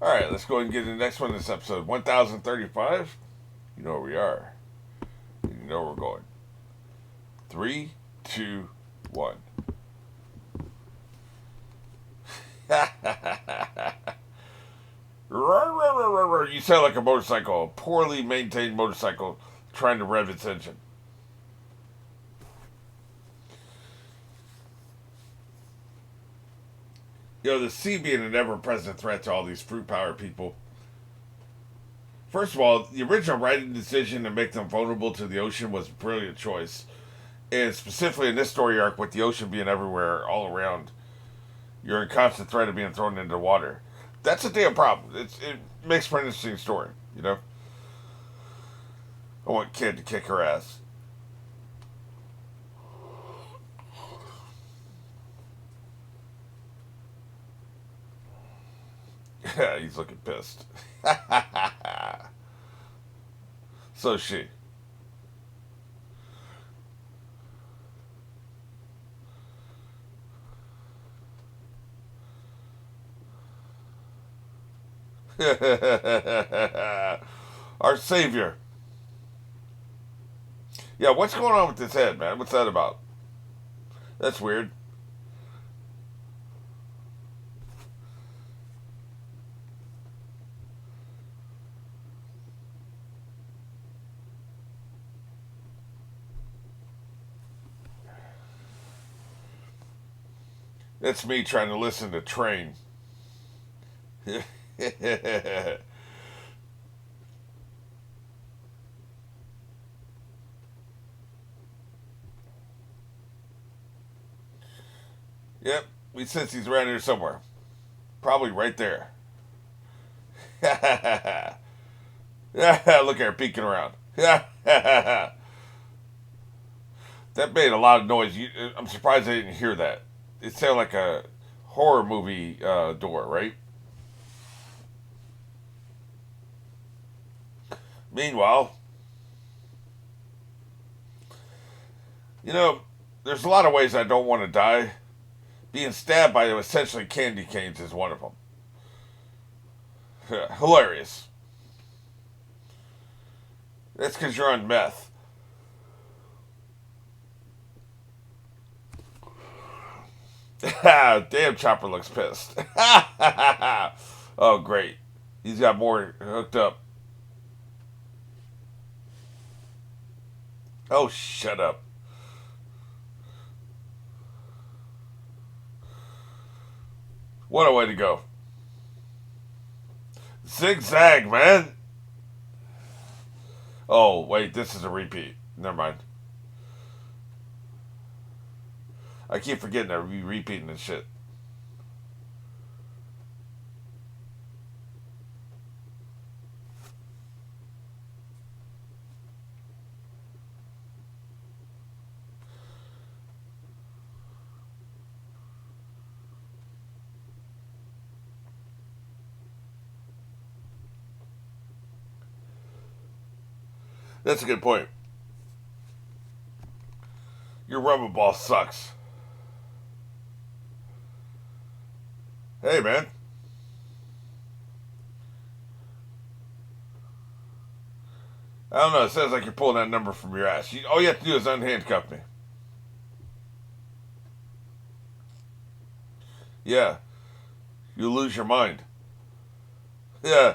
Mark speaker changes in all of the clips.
Speaker 1: Alright, let's go ahead and get to the next one. This episode 1035. You know where we are. You know where we're going. 3, 2, 1. You sound like a motorcycle, a poorly maintained motorcycle trying to rev its engine. The sea being an ever-present threat to all these fruit power people. First of all, the original writing decision to make them vulnerable to the ocean was a brilliant choice. And specifically in this story arc, with the ocean being everywhere, all around, you're in constant threat of being thrown into the water. That's a damn problem. It makes for an interesting story, I want Kid to kick her ass. Yeah, he's looking pissed. So she. Our savior. Yeah, what's going on with his head, man? What's that about? That's weird. That's me trying to listen to Train. Yep, we sense he's around here somewhere. Probably right there. Yeah, look at her peeking around. That made a lot of noise. I'm surprised I didn't hear that. It sounded like a horror movie door, right? Meanwhile, you know, there's a lot of ways I don't want to die. Being stabbed by essentially candy canes is one of them. Hilarious. That's because you're on meth. Damn, Chopper looks pissed. Oh, great. He's got more hooked up. Oh, shut up. What a way to go. Zigzag, man. Oh, wait, this is a repeat. Never mind. I keep forgetting that we repeating this shit. That's a good point. Your rubber ball sucks. Hey, man. I don't know. It sounds like you're pulling that number from your ass. All you have to do is unhandcuff me. Yeah. You lose your mind. Yeah.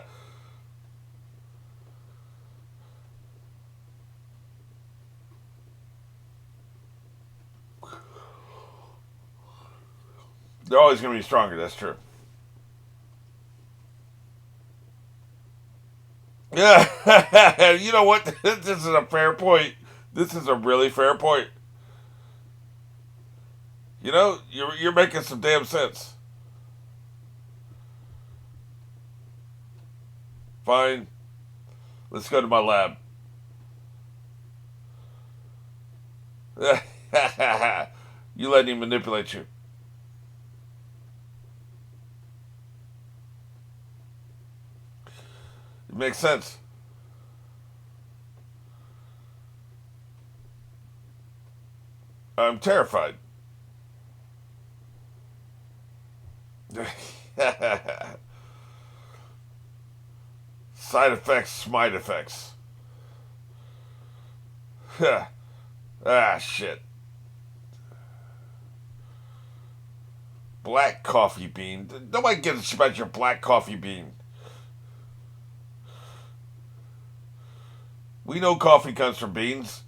Speaker 1: They're always going to be stronger. That's true. Yeah. You know what? This is a fair point. This is a really fair point. You're making some damn sense. Fine. Let's go to my lab. You let him manipulate you. It makes sense. I'm terrified. Side effects, smite effects. Ah, shit. Black coffee bean. Nobody gives a shit about your black coffee bean. We know coffee comes from beans.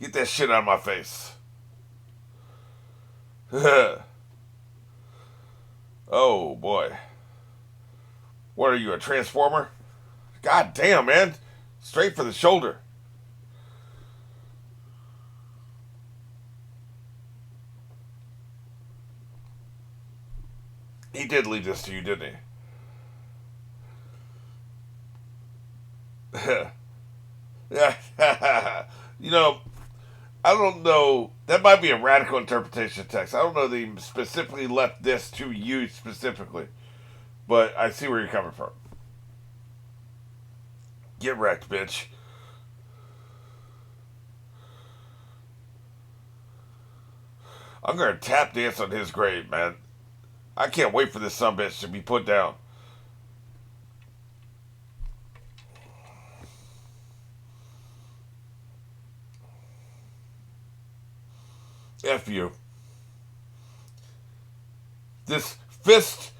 Speaker 1: Get that shit out of my face. Oh, boy. What are you, a transformer? God damn, man. Straight for the shoulder. He did lead this to you, didn't he? You know, I don't know. That might be a radical interpretation of text. I don't know that he specifically left this to you specifically. But I see where you're coming from. Get wrecked, bitch. I'm gonna tap dance on his grave, man. I can't wait for this sumbitch to be put down. F you. This fist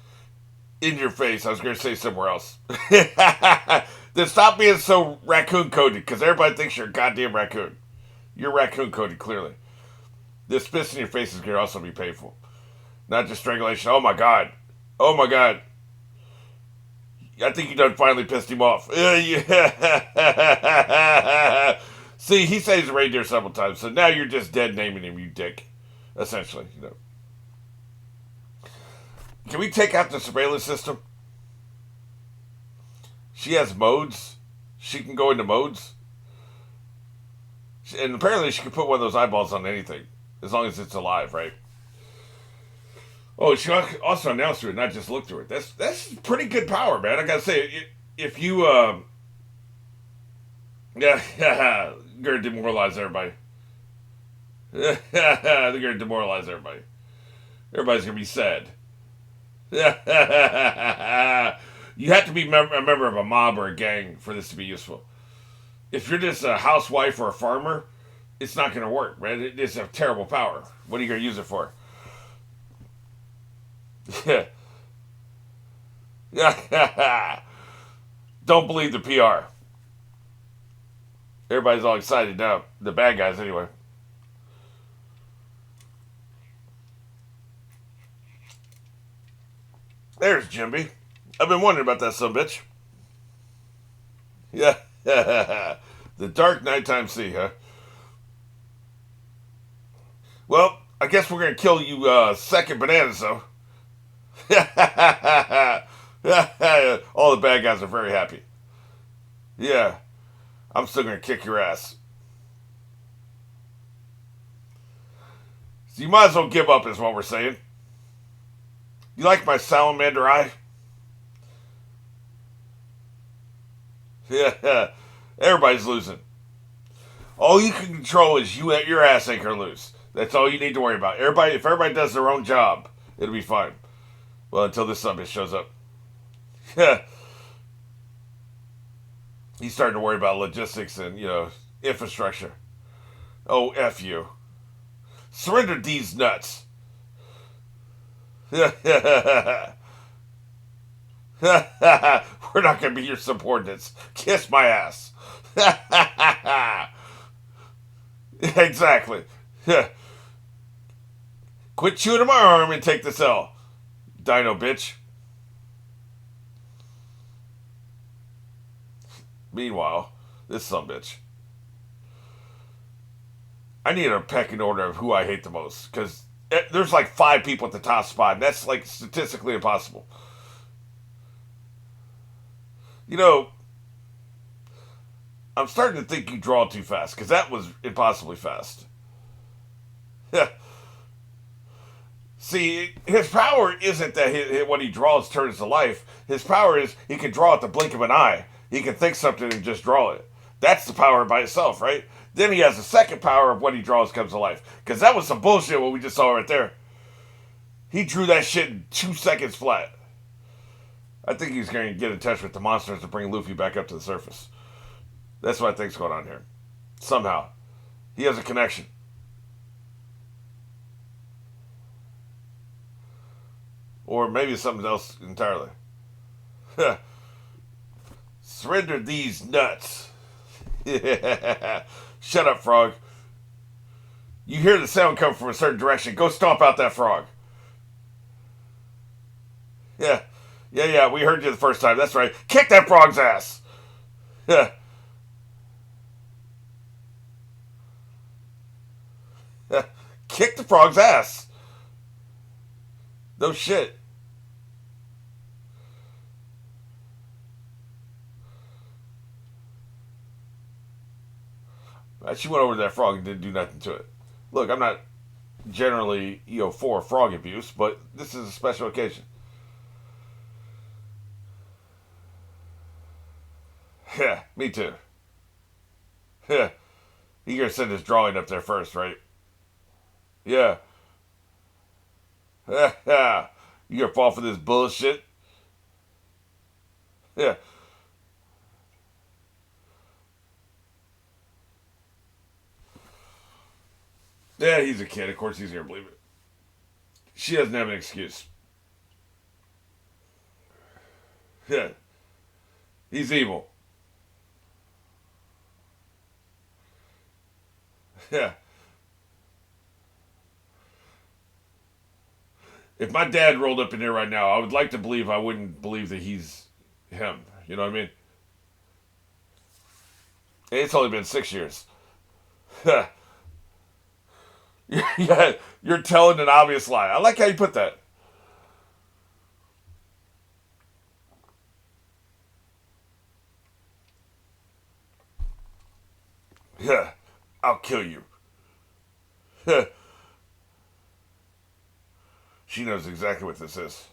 Speaker 1: in your face. I was going to say somewhere else. Then stop being so raccoon coded, because everybody thinks you're a goddamn raccoon. You're raccoon coded, clearly. This fist in your face is going to also be painful. Not just strangulation. Oh my god. Oh my god. I think you done finally pissed him off. See, he said he's a reindeer several times, so now you're just dead naming him, you dick. Essentially, you know. Can we take out the surveillance system? She has modes. She can go into modes. And apparently she can put one of those eyeballs on anything. As long as it's alive, right? Oh, she also announced through it, not just looked through it. That's pretty good power, man. I gotta say, if you, yeah, they're gonna demoralize everybody. They're gonna demoralize everybody. Everybody's gonna be sad. You have to be a member of a mob or a gang for this to be useful. If you're just a housewife or a farmer, it's not going to work, man. It's a terrible power. What are you going to use it for? Don't believe the PR. Everybody's all excited now. The bad guys, anyway. There's Jimby. I've been wondering about that sumbitch. Yeah. The dark nighttime sea, huh? Well, I guess we're going to kill you second bananas, though. All the bad guys are very happy. Yeah. I'm still going to kick your ass. So you might as well give up, is what we're saying. You like my salamander eye? Yeah. Everybody's losing. All you can control is your ass ain't gonna lose. That's all you need to worry about. If everybody does their own job, it'll be fine. Well, until this summit shows up. He's starting to worry about logistics and, infrastructure. Oh, F you. Surrender these nuts. We're not going to be your subordinates. Kiss my ass. Exactly. Quit chewing my arm and take this L. Dino bitch. Meanwhile, this sumbitch. I need a pecking order of who I hate the most. Because there's like 5 people at the top spot. And that's like statistically impossible. I'm starting to think you draw too fast. Because that was impossibly fast. See, his power isn't that when he draws turns to life. His power is he can draw at the blink of an eye. He can think something and just draw it. That's the power by itself, right? Then he has the second power of what he draws comes to life. Because that was some bullshit what we just saw right there. He drew that shit in 2 seconds flat. I think he's going to get in touch with the monsters to bring Luffy back up to the surface. That's what I think's going on here. Somehow. He has a connection. Or maybe it's something else entirely. Surrender these nuts. Shut up, frog. You hear the sound come from a certain direction. Go stomp out that frog. Yeah. Yeah, we heard you the first time. That's right. Kick that frog's ass. Yeah. Kick the frog's ass. No shit. She went over to that frog and didn't do nothing to it. Look, I'm not generally, for frog abuse, but this is a special occasion. Yeah, me too. Yeah. You gotta send this drawing up there first, right? Yeah. Yeah. You gonna fall for this bullshit? Yeah. Yeah, he's a kid. Of course he's gonna believe it. She doesn't have an excuse. Yeah. He's evil. Yeah. If my dad rolled up in here right now, I would like to believe I wouldn't believe that he's him. You know what I mean? It's only been 6 years. Yeah, you're telling an obvious lie. I like how you put that. Yeah, I'll kill you. She knows exactly what this is.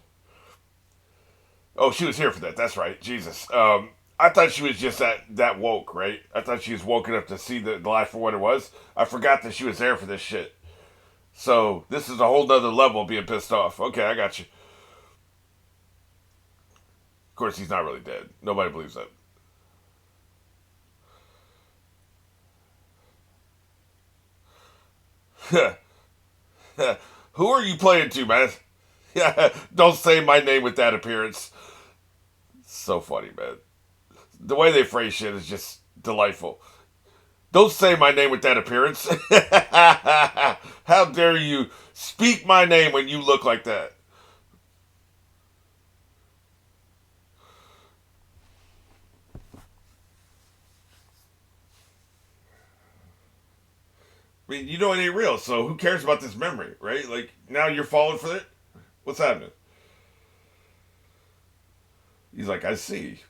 Speaker 1: Oh, she was here for that. That's right. Jesus. I thought she was just that woke, right? I thought she was woke enough to see the life for what it was. I forgot that she was there for this shit. So this is a whole nother level of being pissed off. Okay, I got you. Of course, he's not really dead. Nobody believes that. Who are you playing to, man? Yeah, don't say my name with that appearance. So funny, man. The way they phrase shit is just delightful. Don't say my name with that appearance. How dare you speak my name when you look like that? I mean, you know it ain't real, so who cares about this memory, right? Like, now you're falling for it? What's happening? He's like, I see.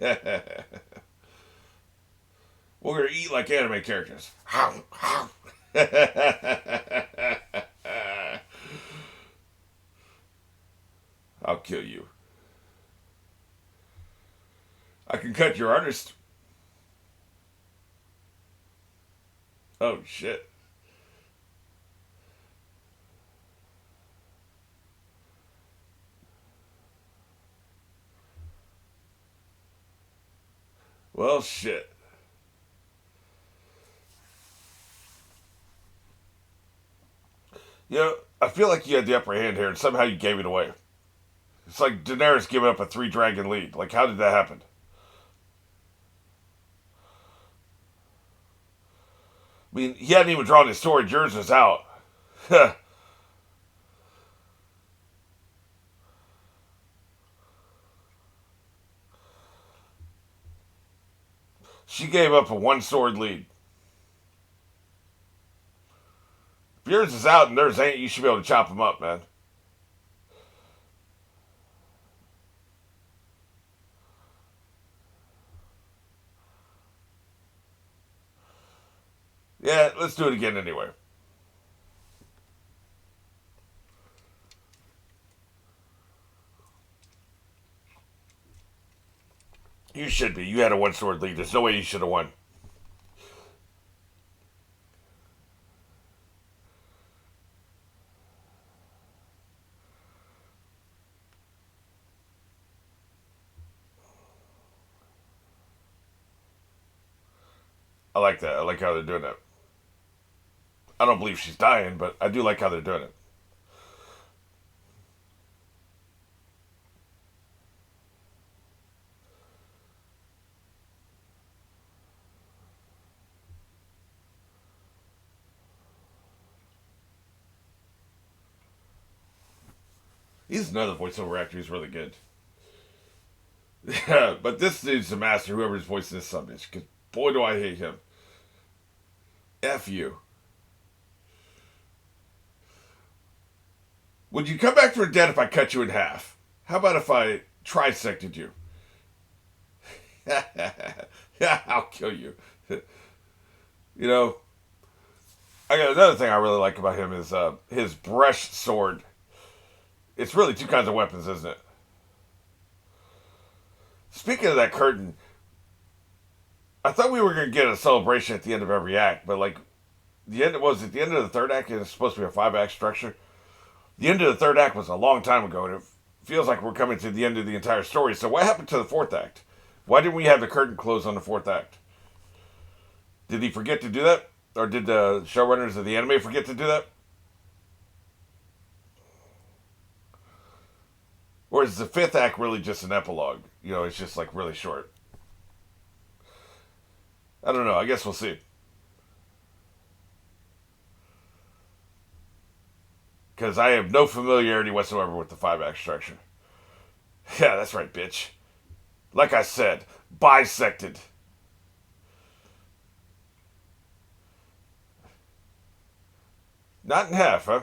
Speaker 1: We're gonna eat like anime characters. I'll kill you. I can cut your artist. Oh shit. Well, shit. You know, I feel like you had the upper hand here, and somehow you gave it away. It's like Daenerys giving up a 3-dragon lead. Like, how did that happen? I mean, he hadn't even drawn his sword. Yours was out. She gave up a 1-sword lead. If yours is out and theirs ain't, you should be able to chop them up, man. Yeah, let's do it again anyway. You should be. You had a one sword lead. There's no way you should have won. I like that. I like how they're doing that. I don't believe she's dying, but I do like how they're doing it. He's another voiceover actor who's really good. Yeah, but this dude's the master, whoever's voicing this son bitch, because boy do I hate him. F you. Would you come back from dead if I cut you in half? How about if I trisected you? Yeah, I'll kill you. You know, I got another thing I really like about him is his brush sword. It's really two kinds of weapons, isn't it? Speaking of that curtain, I thought we were gonna get a celebration at the end of every act, but like the end was at the end of the third act. It's supposed to be a 5 act structure. The end of the third act was a long time ago, and it feels like we're coming to the end of the entire story. So what happened to the fourth act? Why didn't we have the curtain close on the fourth act? Did he forget to do that? Or did the showrunners of the anime forget to do that? Or is the fifth act really just an epilogue? You know, it's just like really short. I don't know. I guess we'll see. Because I have no familiarity whatsoever with the 5 act structure. Yeah, that's right, bitch. Like I said, bisected. Not in half, huh?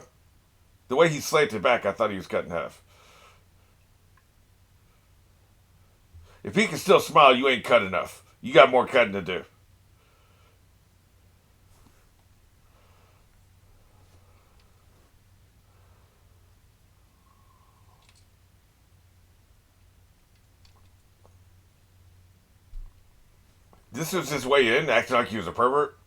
Speaker 1: The way he slanted back, I thought he was cut in half. If he can still smile, you ain't cut enough. You got more cutting to do. This was his way in, acting like he was a pervert.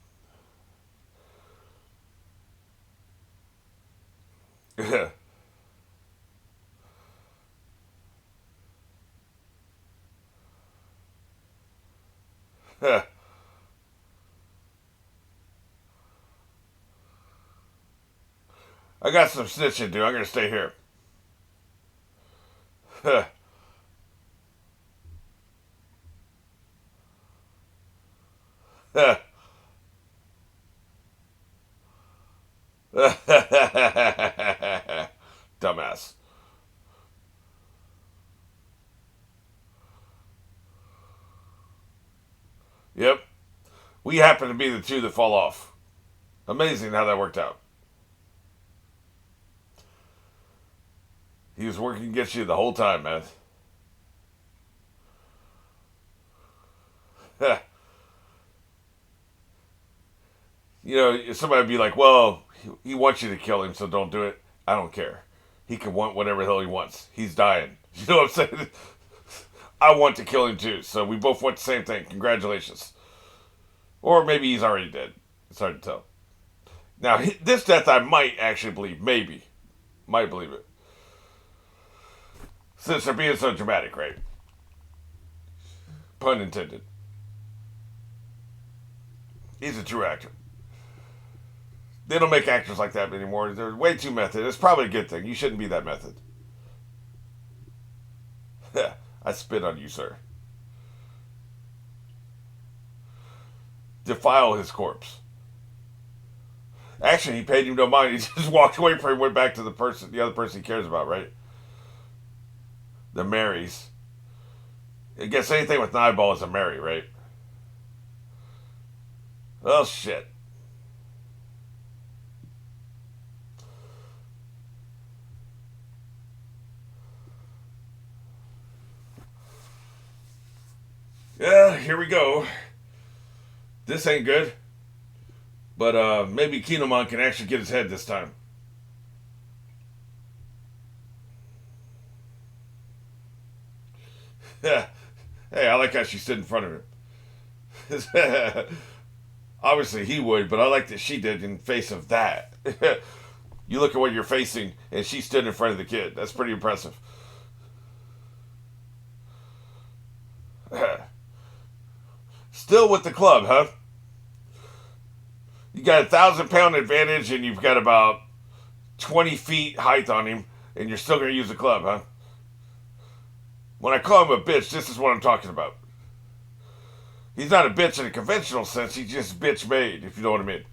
Speaker 1: I got some snitching to do. I'm gonna stay here. Dumbass. Yep. We happen to be the two that fall off. Amazing how that worked out. He was working against you the whole time, man. You know, somebody would be like, well, he wants you to kill him, so don't do it. I don't care. He can want whatever the hell he wants. He's dying. You know what I'm saying? I want to kill him too, so we both want the same thing. Congratulations. Or maybe he's already dead. It's hard to tell. Now, this death I might actually believe. Maybe. Might believe it. Since they're being so dramatic, right? Pun intended. He's a true actor. They don't make actors like that anymore. They're way too method. It's probably a good thing. You shouldn't be that method. I spit on you, sir. Defile his corpse. Actually, he paid him no mind. He just walked away from him, went back to the other person he cares about, right? The Marys. I guess anything with an eyeball is a Mary, right? Oh, shit. Yeah, here we go. This ain't good. But maybe Kinemon can actually get his head this time. Hey, I like how she stood in front of him. Obviously, he would, but I like that she did in face of that. You look at what you're facing, and she stood in front of the kid. That's pretty impressive. Still with the club, huh? You got 1,000 pound advantage, and you've got about 20 feet height on him, and you're still going to use the club, huh? When I call him a bitch, this is what I'm talking about. He's not a bitch in a conventional sense. He's just bitch made, if you know what I mean.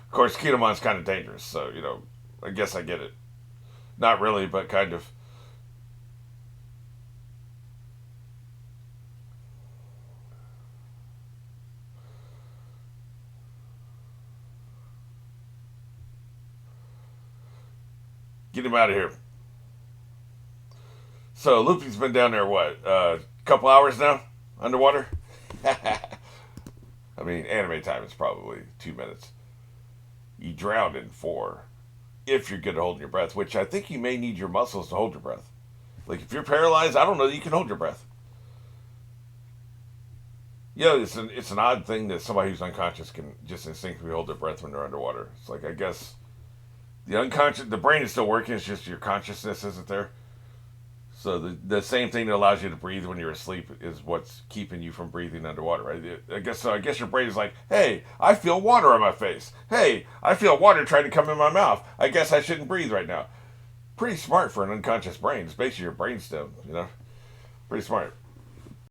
Speaker 1: Of course, Kinemon's kind of dangerous, so, I guess I get it. Not really, but kind of. Get him out of here. So, Luffy's been down there, what, a couple hours now? Underwater? I mean, anime time is probably 2 minutes. You drown in 4. If you're good at holding your breath, which I think you may need your muscles to hold your breath. Like, if you're paralyzed, I don't know that you can hold your breath. It's an odd thing that somebody who's unconscious can just instinctively hold their breath when they're underwater. It's like, I guess, the brain is still working, it's just your consciousness isn't there. So the same thing that allows you to breathe when you're asleep is what's keeping you from breathing underwater, right? I guess so. I guess your brain is like, hey, I feel water on my face. Hey, I feel water trying to come in my mouth. I guess I shouldn't breathe right now. Pretty smart for an unconscious brain. It's basically your brainstem, Pretty smart.